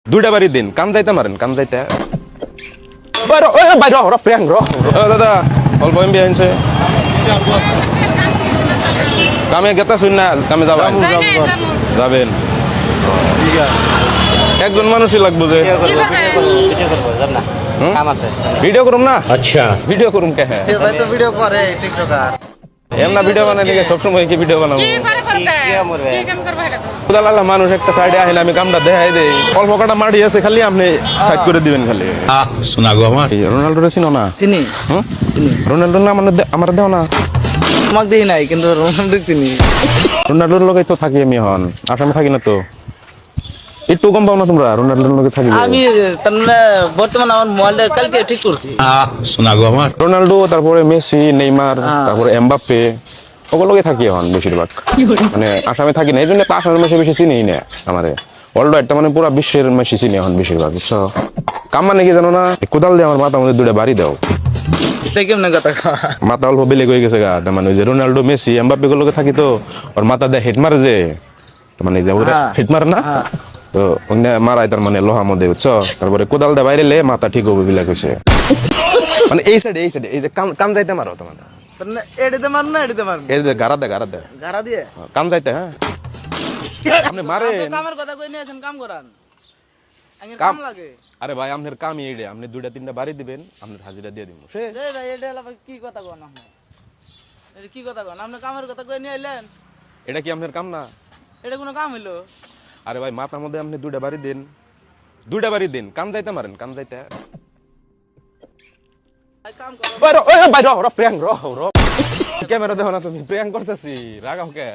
দুইটা বাড়ি দিন কাম যাইতে মারেন কাম যাইতে বাইরে বাইরে ওরা প্রিয়াং দাদা অল্প এমবি আনছে কামে গেতা শুন না কামে যাবেন যাবেন একজন মানুষই লাগবো যে ভিডিও করুম না আচ্ছা ভিডিও করুম কে হ্যাঁ ভিডিও করে টিকটকার এমনা ভিডিও বানাই দিকে সবসময় কি ভিডিও বানাবো মানুষ একটা সাইডে আহিলে আমি কামটা দেখাই দেই অল্প কটা মাটি আছে খালি আপনি সাইড করে দিবেন খালি শোনা গো আমার রোনাল্ডো চিনো না চিনি চিনি রোনাল্ডোর নাম আমার দেও না তোমাকে দিই নাই কিন্তু রোনাল্ডো চিনি রোনাল্ডোর লগে তো থাকি আমি এখন আসামে থাকি না তো একটু কম পাও না তোমরা রোনাল্ডোর লগে থাকি আমি বর্তমানে আমার মোবাইলটা কালকে ঠিক করছি শোনা গো আমার রোনাল্ডো তারপরে মেসি নেইমার তারপরে এমবাপ্পে ওগুলো লগে থাকি এখন বেশিরভাগ মানে আসামে থাকি না এই জন্য তো আসামের মেসি বেশি চিনি না আমারে ওয়ার্ল্ড ওয়াইড মানে পুরো বিশ্বের মেসি চিনি এখন বেশিরভাগ বুঝছো কাম মানে কি জানো না কোদাল দিয়ে আমার মাথা মধ্যে দুইটা বাড়ি দাও কেমন কথা মাথা অল্প বেলেগ হয়ে গেছে গা তার মানে ওই যে রোনাল্ডো মেসি এমবাপ্পে গুলোকে থাকি তো ওর মাথা দিয়ে হেড মারে যে মানে হেড মারে না তো ওখানে মারাই তার মানে লোহা মধ্যে বুঝছো তারপরে কোদাল দিয়ে বাইরে লে মাথা ঠিক হবে বিলা কইছে মানে এই সাইডে এই যে কাম যাইতে মারো তোমার এডিতে মার না এডিতে মার এই যে গারা দে গাড়া দিয়ে কাম যাইতে হ্যাঁ আপনি মারে কামের কথা কই নিয়েছেন কাম করান কাম লাগে আরে ভাই আপনার কামই এইডে আপনি দুইটা তিনটা বাড়ি দিবেন আপনার হাজিরা দিয়ে দিব সে রে ভাই এটা হলো কি কথা কোন আপনি এটা কি কথা কোন আপনি কামের কথা কই নিয়ে আইলেন এটা কি আপনার কাম না এটা কোনো কাম হইলো আরে ভাই মাথার মধ্যে আপনি দুইটা বাড়ি দিন কাম যাইতে মারেন কাম যাইতে কাম করো বাইরে ওরা প্রিয়াং ক্যামেরা দেখো না তুমি প্রিয়াং করতেছি রাগাও কে